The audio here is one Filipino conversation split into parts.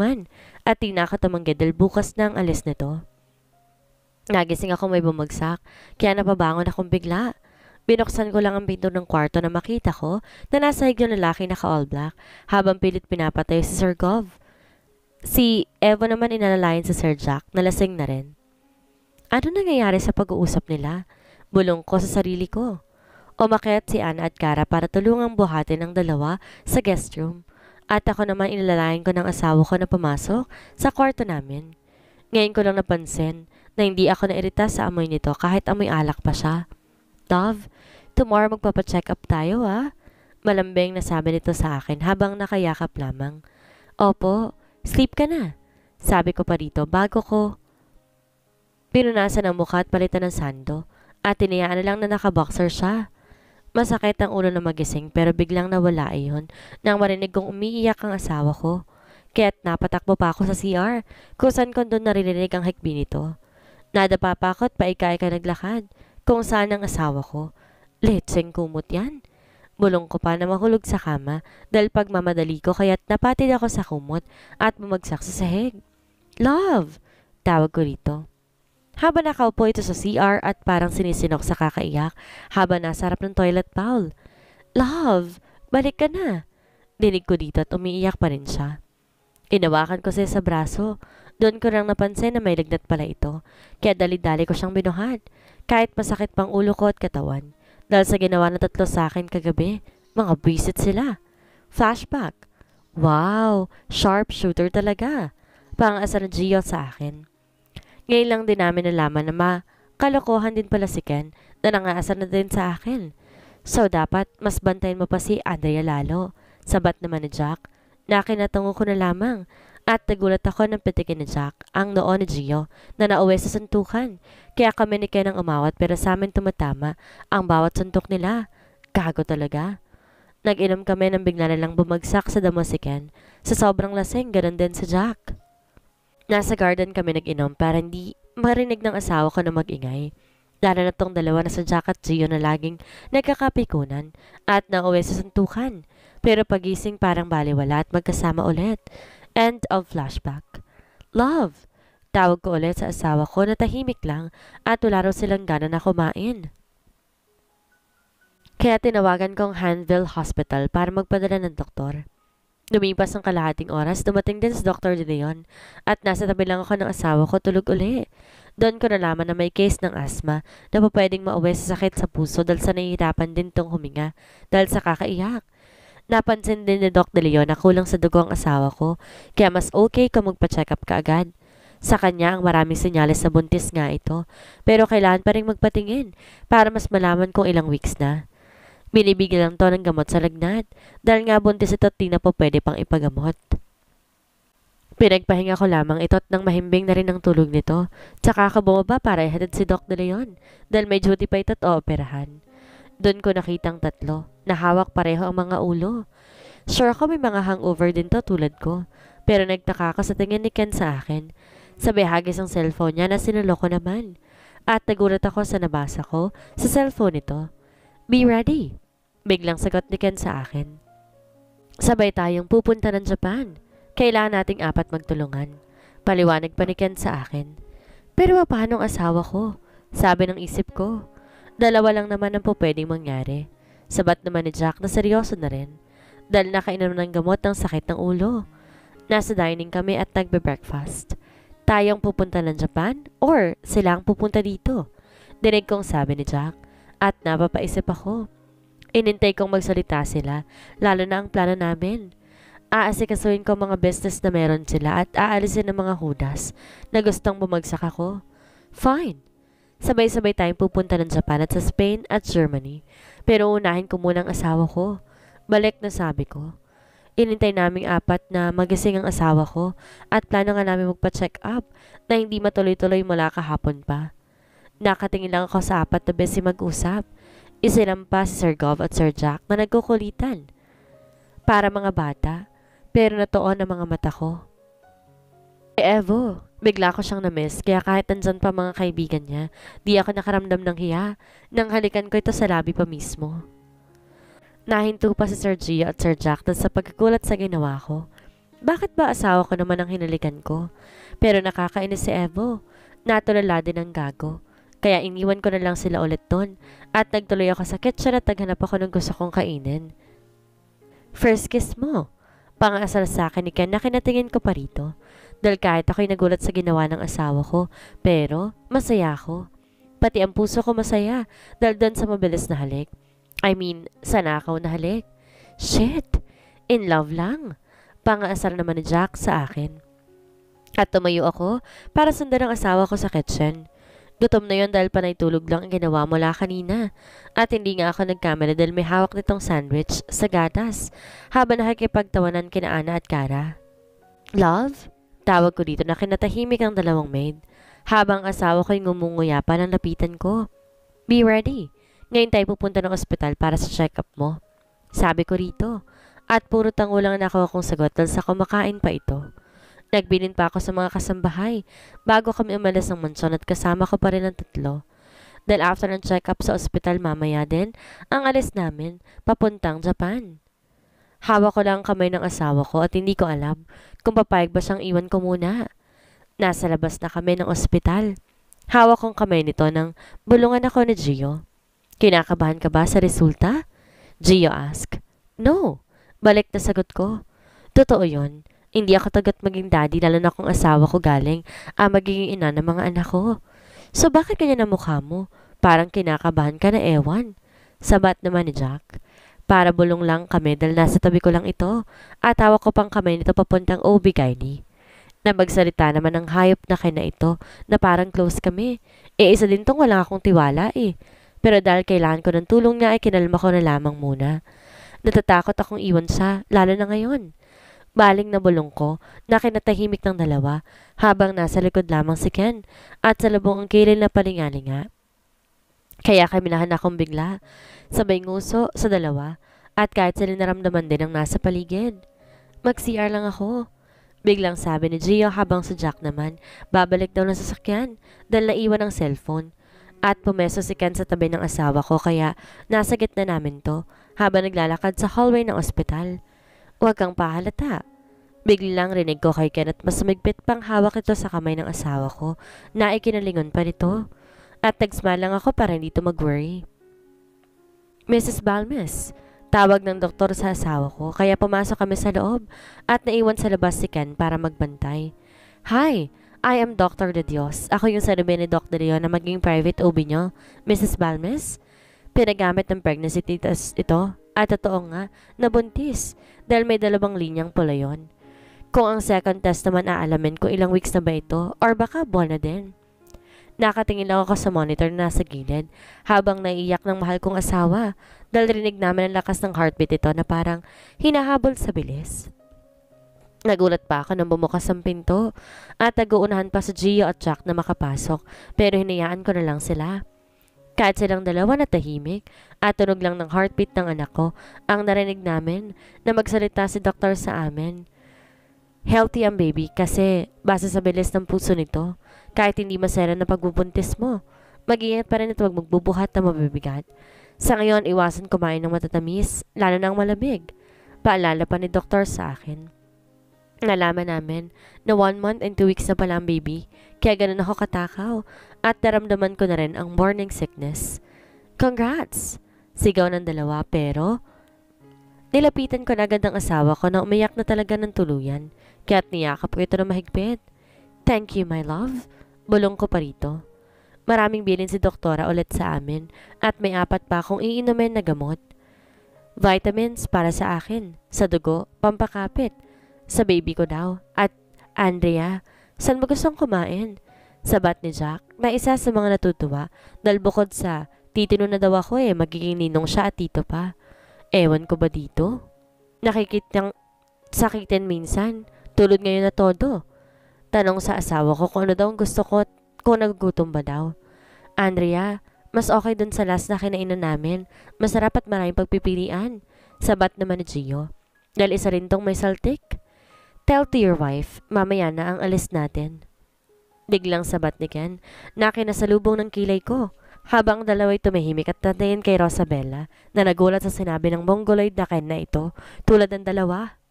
naman at di na ako tumanggi dahil bukas na ang alis nito. Nagising ako may bumagsak, kaya napabangon akong bigla. Binuksan ko lang ang pinto ng kwarto na makita ko na nasa hig yung lalaki naka-all black habang pilit pinapatay si Sir Gov. Si Evo naman inalalayan si Sir Jack na lasing na rin. Ano nangyayari sa pag-uusap nila? Bulong ko sa sarili ko. Umakyat si Ana at Kara para tulungang buhatin ang dalawa sa guest room. At ako naman inalalayan ko ng asawa ko na pumasok sa kwarto namin. Ngayon ko lang napansin na hindi ako nairita sa amoy nito kahit amoy alak pa siya. Love, tomorrow magpapacheck up tayo Malambing na sabi nito sa akin habang nakayakap lamang. Opo, sleep ka na. Sabi ko pa rito bago ko pinunasan ang mukha at palitan ng sando at tinayaan na lang na nakaboxer siya. Masakit ang ulo na magising pero biglang nawala iyon nang marinig kong umiiyak ang asawa ko. Kaya't napatakbo pa ako sa CR kung saan ko doon naririnig ang hikbi nito. Nadapa pa ako at paika-ika naglakad kung saan ang asawa ko. Letseng kumot yan. Bulong ko pa na mahulog sa kama dahil pagmamadali ko kaya't napatid ako sa kumot at bumagsak sa sahig. Love! Tawag ko rito. Habang nakaupo ito sa CR at parang sinisinok sa kakaiyak habang nasa harap ng toilet bowl. Love, balik ka na. Dinig ko dito at umiiyak pa rin siya. Inawakan ko siya sa braso. Doon ko lang napansin na may lagnat pala ito. Kaya dali-dali ko siyang binuhat. Kahit masakit pang ulo ko at katawan. Dahil sa ginawa ng tatlo sa akin kagabi, mga visit sila. Flashback. Wow, sharpshooter talaga. Pang-asa ng Gio sa akin. Ngayon lang din namin nalaman na kalokohan din pala si Ken na nangaasar na din sa akin. So dapat mas bantayan mo pa si Andrea lalo. Sabat naman ni Jack. Nakinatango ko na lamang at nagulat ako ng pitikin ni Jack ang noo ni Gio na nauwi sa suntukan. Kaya kami ni Ken ang umawat pero sa amin tumatama ang bawat suntok nila. Gago talaga. Nag-inom kami nang bigla na lang bumagsak sa damo si Ken. Sa sobrang lasing, ganun din si Jack. Nasa garden kami nag-inom para hindi marinig ng asawa ko na mag-ingay. Lalo na tong dalawa na sa Jack at Gio na laging nagkakapikunan at nauwi sa suntukan. Pero pagising parang baliwala at magkasama ulit. End of flashback. Love! Tawag ko ulit sa asawa ko na tahimik lang at wala raw silang gana na kumain. Kaya tinawagan ko ang Hanville Hospital para magpadala ng doktor. Lumipas ang kalahating oras, dumating din si Dr. De Leon at nasa tabi lang ako ng asawa ko tulog uli. Doon ko nalaman na may case ng asthma na pwedeng mauwi sa sakit sa puso dahil sa nahihirapan din tong huminga dahil sa kakaiyak. Napansin din ni Dr. De Leon na kulang sa dugo ang asawa ko kaya mas okay kung magpa-check up ka agad. Sa kanya ang maraming senyales na buntis nga ito pero kailangan pa rin magpatingin para mas malaman kung ilang weeks na. Binibigyan lang to ng gamot sa lagnat dahil nga buntis ito at di na po pwede pang ipagamot. Pinagpahinga ko lamang ito at nang mahimbing na rin ang tulog nito. Tsaka ako bumaba para ihatid si Doc De Leon dahil may duty pa ito at ooperahan. Doon ko nakitang tatlo na hawak pareho ang mga ulo. Sure ako may mga hangover din to tulad ko pero nagtaka ako sa tingin ni Ken sa akin. Sabay hagis ang cellphone niya na sinuloko naman. At nagulat ako sa nabasa ko sa cellphone nito. Be ready. Biglang sagot ni Ken sa akin. Sabay tayong pupunta ng Japan. Kailangan nating apat magtulungan. Paliwanag pa ni Ken sa akin. Pero paano ang asawa ko? Sabi ng isip ko. Dalawa lang naman ang pwedeng mangyari. Sabat naman ni Jack na seryoso na rin. Dahil nakainom ng gamot ng sakit ng ulo. Nasa dining kami at nagbe-breakfast. Tayong pupunta ng Japan or silang pupunta dito? Dinig kong sabi ni Jack. At napapaisip ako. Inintay kong magsalita sila, lalo na ang plano namin. Aasikasuhin ko mga business na meron sila at aalisin ng mga hudas na gustong bumagsak ako. Fine. Sabay-sabay tayong pupunta ng Japan at sa Spain at Germany. Pero unahin ko muna ang asawa ko. Balik na sabi ko. Inintay naming apat na magising ang asawa ko at plano nga namin magpa-check up na hindi matuloy-tuloy mula kahapon pa. Nakatingin lang ako sa apat na besi mag-usap. Isinampa si Sir Gov at Sir Jack na nagkukulitan. Para mga bata, pero natuon ang mga mata ko. Evo, bigla ko siyang na-miss kaya kahit nandyan pa mga kaibigan niya, di ako nakaramdam ng hiya nang halikan ko ito sa labi pa mismo. Nahinto pa si Sir Gio at Sir Jack sa pagkagulat sa ginawa ko. Bakit ba asawa ko naman ang hinalikan ko? Pero nakakainis si Evo. Natulala din ng gago. Kaya iniwan ko na lang sila ulit doon at nagtuloy ako sa kitchen at naghanap ako ng gusto kong kainin. First kiss mo. Pangasal sa akin ni Ken na kinatingin ko pa rito. Dahil kahit ako'y nagulat sa ginawa ng asawa ko, pero masaya ako. Pati ang puso ko masaya dahil doon sa mabilis na halik. I mean, sa nakaw na halik. Shit! In love lang. Pangasal naman ni Jack sa akin. At tumayo ako para sundan ang asawa ko sa kitchen. Gutom na yon dahil panay tulog lang ang ginawa mula kanina. At hindi nga ako nagkamali dahil may hawak nitong sandwich sa gatas habang nakikipagtawanan kina Ana at Kara. Love? Tawag ko dito na kinatahimik ang dalawang maid. Habang asawa ko'y ngumunguya pa nang lapitan ko. Be ready. Ngayon tayo pupunta ng ospital para sa check-up mo. Sabi ko rito. At puro tango lang nakuha kong sagot dahil sa kumakain pa ito. Nagbilin pa ako sa mga kasambahay bago kami umalis ng mansyon at kasama ko pa rin ang tatlo. Dahil after ng check-up sa ospital mamaya din, ang alis namin papuntang Japan. Hawak ko lang ang kamay ng asawa ko at hindi ko alam kung papayag ba siyang iwan ko muna. Nasa labas na kami ng ospital. Hawak kong kamay nito nang bulungan ako ni Gio. Kinakabahan ka ba sa resulta? Gio ask. No. Balik na sagot ko. Totoo yon. Hindi ako tagat maging daddy lalo na kung asawa ko galing magiging ina ng mga anak ko. So bakit kanya na mukha mo? Parang kinakabahan ka na ewan. Sabat naman ni Jack. Para bulong lang kami dahil nasa tabi ko lang ito at hawak ko pang kamay nito papuntang OB-GYN. Na magsalita naman ng hayop na kina ito na parang close kami. Isa din tong wala akong tiwala eh. Pero dahil kailangan ko ng tulong niya ay kinalma ko na lamang muna. Natatakot akong iwan siya, lalo na ngayon. Baling na bulong ko na kinatahimik ng dalawa habang nasa likod lamang si Ken at sa labong ang kilid na palingalinga. Kaya kami akong bigla, sabay nguso sa dalawa at kahit sila naramdaman din ang nasa paligid. Mag-CR lang ako. Biglang sabi ni Gio habang si Jack naman babalik daw ng sasakyan dahil naiwan ang cellphone. At pumeso si Ken sa tabi ng asawa ko kaya nasa gitna namin to habang naglalakad sa hallway ng ospital. Huwag kang pahalata. Biglang rinig ko kay Ken at mas sumigpit pang hawak ito sa kamay ng asawa ko na ikinalingon pa nito. At nagsmile lang ako para hindi to mag-worry. Mrs. Balmes, tawag ng doktor sa asawa ko kaya pumasok kami sa loob at naiwan sa labas si Ken para magbantay. Hi, I am Dr. De Dios. Ako yung sabi ni Dr. Leon na maging private OB nyo, Mrs. Balmes. Pinagamit ng pregnancy test ito at totoo nga, nabuntis dahil may 2 linyang pula yon. Kung ang second test naman aalamin kung ilang weeks na ba ito or baka buwan na din. Nakatingin lang ako sa monitor na nasa gilid habang naiiyak ng mahal kong asawa dahil rinig namin ang lakas ng heartbeat ito na parang hinahabol sa bilis. Nagulat pa ako nang bumukas ang pinto at nag-uunahan pa si Gio at Jack na makapasok pero hinayaan ko na lang sila. Kahit silang dalawa na tahimik at tunog lang ng heartbeat ng anak ko ang narinig namin na magsalita si doktor sa amin. Healthy ang baby kasi base sa bilis ng puso nito. Kahit hindi masera na pagbubuntis mo, mag-iingat pa rin at huwag magbubuhat na mabibigat. Sa ngayon, iwasan kumain ng matatamis, lalo na ang malamig. Paalala pa ni doktor sa akin. Nalaman namin na 1 month and 2 weeks na pala ang baby, kaya ganun ako katakaw at naramdaman ko na rin ang morning sickness. Congrats! Sigaw ng dalawa pero nilapitan ko na agad ang asawa ko na umiyak na talaga ng tuluyan, kaya't niyakap ko ito na mahigpit. Thank you, my love. Bulong ko pa rito. Maraming bilin si doktora ulit sa amin at may 4 pa akong iinumin na gamot. Vitamins para sa akin, sa dugo, pampakapit, sa baby ko daw. At Andrea, saan mo gustong kumain? Sabat ni Jack na isa sa mga natutuwa dahil bukod sa titino na daw ako magiging ninong siya at tito pa. Ewan ko ba dito? Nakikitang sakitin minsan, tulad ngayon na todo. Tanong sa asawa ko kung ano daw ang gusto ko at kung nagugutom ba daw. Andrea, mas okay dun sa last na kinainan namin. Masarap at maraming pagpipilian. Sabat naman ni Gio. Dahil isa rin tong may saltik. Tell to your wife, mamaya na ang alis natin. Biglang sabat ni Ken na kinasalubong ng kilay ko. Habang dalawa'y tumahimik at tatayin kay Rosabella na nagulat sa sinabi ng mongoloid na Ken na ito tulad ng dalawa.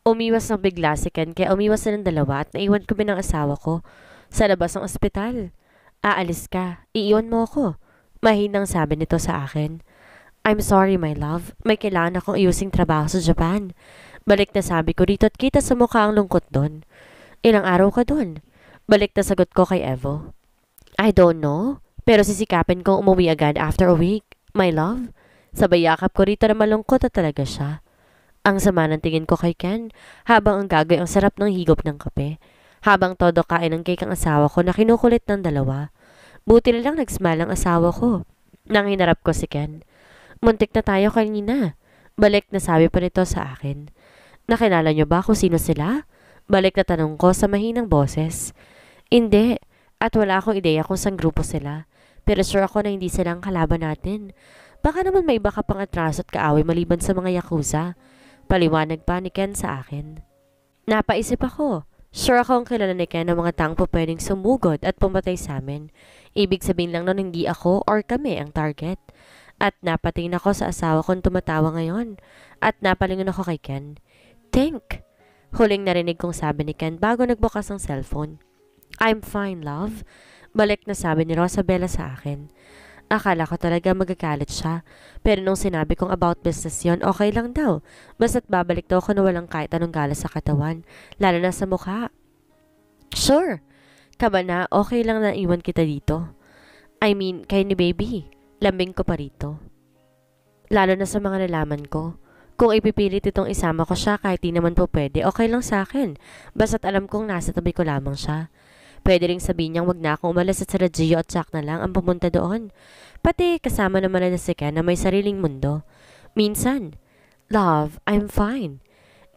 Umiwas ng bigla si Ken kaya umiwas silang dalawa at naiwan kami ng asawa ko sa labas ng ospital. Aalis ka, iiwan mo ako. Mahinang sabi nito sa akin. I'm sorry my love, may kailangan akong ayusing trabaho sa Japan. Balik na sabi ko dito at kita sa mukha ang lungkot doon. Ilang araw ka doon? Balik na sagot ko kay Evo. I don't know, pero sisikapin kong umuwi agad after a week, my love. Sabay yakap ko rito na malungkot at talaga siya. Ang sama ng tingin ko kay Ken habang ang gagawin ang sarap ng higop ng kape. Habang todo kain ng cake ang asawa ko na kinukulit ng dalawa. Buti na lang nag-smile ang asawa ko. Nang hinarap ko si Ken. Muntik na tayo kanina. Balik na sabi pa nito sa akin. Nakilala niyo ba kung sino sila? Balik na tanong ko sa mahinang boses. Hindi. At wala akong ideya kung saan grupo sila. Pero sure ako na hindi silang kalaban natin. Baka naman may iba ka pang atraso at kaaway maliban sa mga yakuza. Paliwanag pa ni Ken sa akin. Napaisip ako. Sure akong kilala ni Ken ng mga taong pwedeng sumugod at pumatay sa amin. Ibig sabihin lang nun hindi ako or kami ang target. At napatingin ako sa asawa kong tumatawa ngayon. At napalingon ako kay Ken. Think! Huling narinig kong sabi ni Ken bago nagbukas ng cellphone. I'm fine, love. Balik na sabi ni Rosabella sa akin. Akala ko talaga magagalit siya. Pero nung sinabi kong about business yon, okay lang daw. Basta't babalik daw ako na walang kahit anong galas sa katawan. Lalo na sa mukha. Sure. Kaba na, okay lang na iwan kita dito. I mean, kayo ni baby. Lambing ko pa rito. Lalo na sa mga nalaman ko. Kung ipipilit itong isama ko siya kahit di naman po pwede, okay lang sa akin. Basta't alam kong nasa tabi ko lamang siya. Pwede ring sabihin niyang wag na akong umalis at sila Gio at Jack na lang ang pumunta doon. Pati kasama naman na si Ken na may sariling mundo. Minsan, love, I'm fine.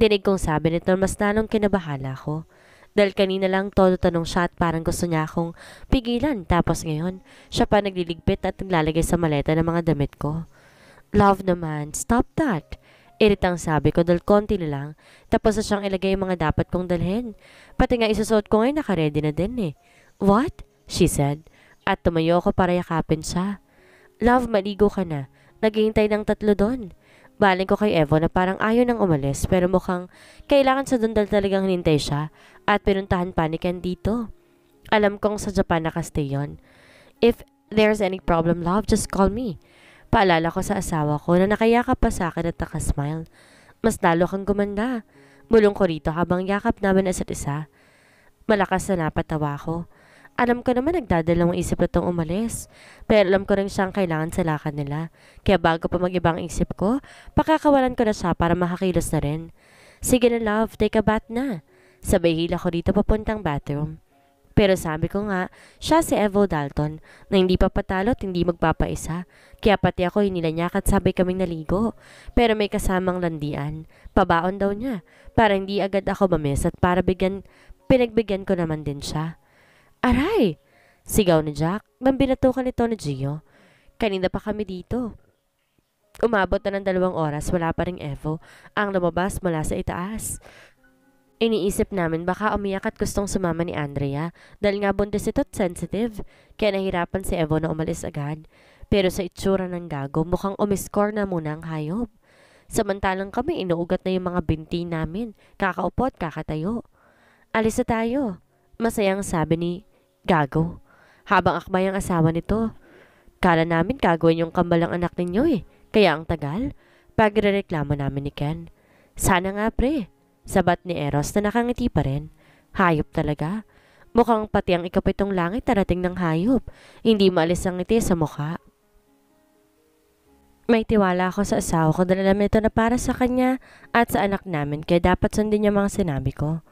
Dinig kong sabi nito mas lalong kinabahala ko. Dahil kanina lang todo tanong siya at parang gusto niya akong pigilan. Tapos ngayon, siya pa nagliligpit at naglalagay sa maleta ng mga damit ko. Love naman, stop that. Iritang sabi ko dahil konti na lang. Tapos na siyang ilagay yung mga dapat kong dalhin. Pati nga isusuot ko ngayon nakaredy na din eh. What? She said. At tumayo ako para yakapin siya. Love, maligo ka na. Naghihintay ng 3 doon. Baling ko kay Evo na parang ayaw nang umalis pero mukhang kailangan sa doon dahil talagang hinintay siya at pinuntahan pa ni Ken dito. Alam kong sa Japan nakastay yon. If there's any problem, love, just call me. Paalala ko sa asawa ko na nakayakap pa sa akin at nakasmile. Mas lalo kang gumanda. Bulong ko rito habang yakap namin isa't isa. Malakas na napatawa ko. Alam ko naman nagdadalang isip na itong umalis. Pero alam ko rin siyang kailangan sa lakad nila. Kaya bago pa mag-ibang isip ko, pakakawalan ko na siya para makakilos na rin. Sige na love, take a bath na. Sabay hila ko dito papuntang bathroom. Pero sabi ko nga, siya si Evo Dalton na hindi papatalo at hindi magpapaisa. Kaya pati ako hinilanyak at sabay kaming naligo. Pero may kasamang landian. Pabaon daw niya. Para hindi agad ako mamiss at para pinagbigyan ko naman din siya. Aray! Sigaw ni Jack nang binatukan ito ni Gio. Kanina pa kami dito. Umabot na ng 2 oras, wala pa ring Evo ang lumabas mula sa itaas. Iniisip namin baka umiyak at gustong sumama ni Andrea dahil nga buntis ito at sensitive. Kaya nahirapan si Evo na umalis agad. Pero sa itsura ng gago, mukhang umiskor na muna ang hayop. Samantalang kami inuugat na yung mga binti namin, kakaupo at kakatayo. Alis na tayo. Masayang sabi ni Gago. Habang akbay ang asawa nito. Kala namin gagawin yung kambalang anak ninyo eh. Kaya ang tagal. Pagrereklamo namin ni Ken. Sana nga pre. Sabat ni Eros na nakangiti pa rin. Hayop talaga. Mukhang pati ang ikapitong langit narating ng hayop. Hindi maalis ang ngiti sa mukha. May tiwala ako sa asawa ko dahil alam ito na para sa kanya at sa anak namin kaya dapat sundin niya mga sinabi ko.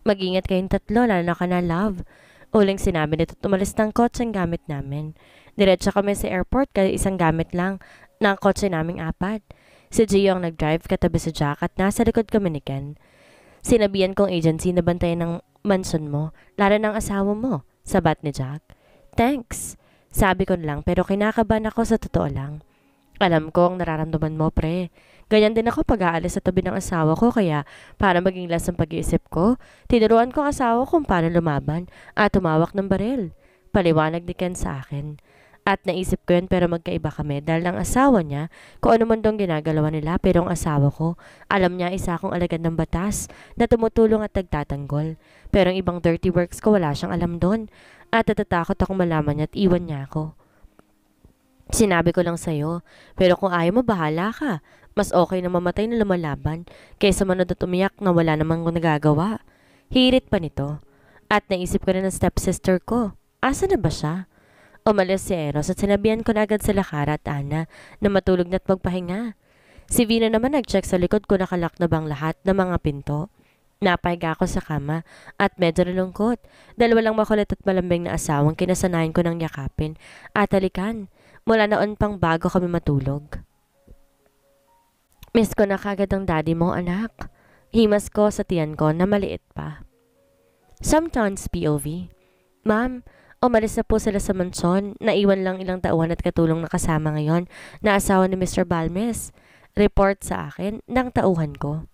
Mag-ingat kayong 3 lalo na ka na love. Uling sinabi nito tumalis ng kotse ang gamit namin. Diretso kami sa airport kaya isang gamit lang ng kotse naming 4. Si Gio ang nag-drive katabi si Jack at nasa likod kami ni Ken. Sinabihan kong agency na bantayan ng mansion mo, lalo ng asawa mo, sabat ni Jack. Thanks, sabi ko lang pero kinakabahan ako sa totoo lang. Alam ko ang nararamdaman mo pre. Ganyan din ako pag aalis sa tabi ng asawa ko kaya para maging less ang pag-iisip ko, tinuruan ko ang asawa kung paano lumaban at tumawak ng baril. Paliwanag ni Ken sa akin. At naisip ko yun pero magkaiba kami dahil ang asawa niya, kung ano man dong ginagalawa nila pero ang asawa ko, alam niya isa akong alagad ng batas na tumutulong at nagtatanggol. Pero ang ibang dirty works ko wala siyang alam doon at natatakot akong malaman niya at iwan niya ako. Sinabi ko lang sa'yo, pero kung ayaw mo bahala ka. Mas okay na mamatay na lumalaban kaysa manood at umiyak na wala namang nagagawa. Hirit pa nito. At naisip ko na ng stepsister ko. Asa na ba siya? Umalis si Eros at sinabihan ko na agad sila Kara at Ana na matulog na't magpahinga. Si Vina naman nag-check sa likod ko nakalak na bang lahat ng mga pinto. Napahiga ako sa kama at medyo nalungkot dahil walang makulit at malambing na asawang kinasanayan ko ng yakapin at halikan mula noon pang bago kami matulog. Miss ko na kagad ang daddy mo, anak. Himas ko sa tiyan ko na maliit pa. Sometimes POV. Ma'am, umalis na po sila sa mansyon. Naiwan lang ilang tauhan at katulong na kasama ngayon na asawa ni Mr. Balmes. Report sa akin ng tauhan ko.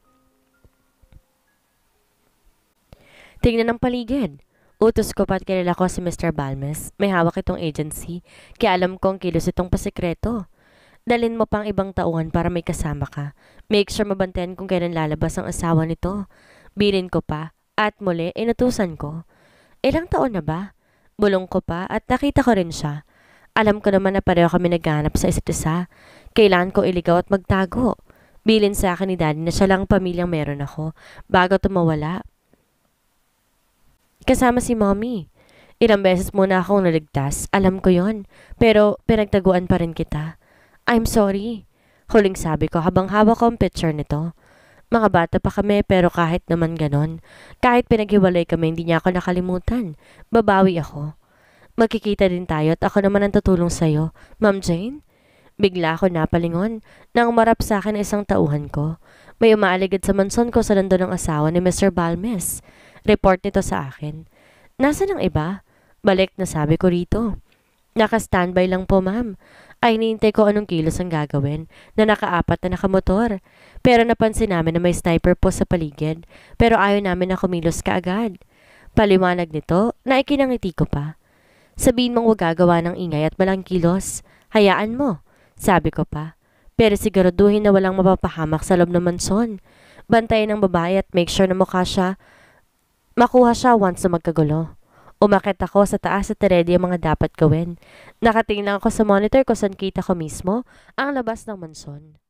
Tingnan ang paligid. Utos ko pa at kilala ko si Mr. Balmes. May hawak itong agency. Kaya alam kong kilos itong pasikreto. Dalin mo pang ibang tauhan para may kasama ka. Make sure mabantayan kung kailan lalabas ang asawa nito. Bilin ko pa. At muli, inutusan ko. Ilang taon na ba? Bulong ko pa at nakita ko rin siya. Alam ko naman na pareho kami naghahanap sa isa't isa. Kailangan ko iligaw at magtago. Bilin sa akin ni daddy na siya lang pamilyang meron ako bago tumawala. Kasama si mommy. Ilang beses muna akong naligtas. Alam ko yon. Pero pinagtaguan pa rin kita. I'm sorry. Huling sabi ko habang hawak ko ang picture nito. Mga bata pa kami pero kahit naman ganon. Kahit pinaghiwalay kami hindi niya ako nakalimutan. Babawi ako. Magkikita din tayo at ako naman ang tutulong sa'yo. Ma'am Jane? Bigla ako napalingon nang umarap sa akin isang tauhan ko. May umaaligid sa manson ko sa nandun ng asawa ni Mr. Balmes. Report nito sa akin. Nasaan ang iba? Balik na sabi ko rito. Naka-standby lang po ma'am. Ay hinihintay ko anong kilos ang gagawin na nakaapat na nakamotor. Pero napansin namin na may sniper po sa paligid. Pero ayaw namin na kumilos kaagad. Paliwanag nito na ikinangiti ko pa. Sabihin mong wag gagawa ng ingay at malang kilos. Hayaan mo, sabi ko pa. Pero siguraduhin na walang mapapahamak sa loob ng manson. Bantayan ang babae at make sure na makuha siya once na magkagulo. Umakit ako sa taas at ready ang mga dapat gawin. Nakatingin lang ako sa monitor kung saan kita ko mismo ang labas ng manson.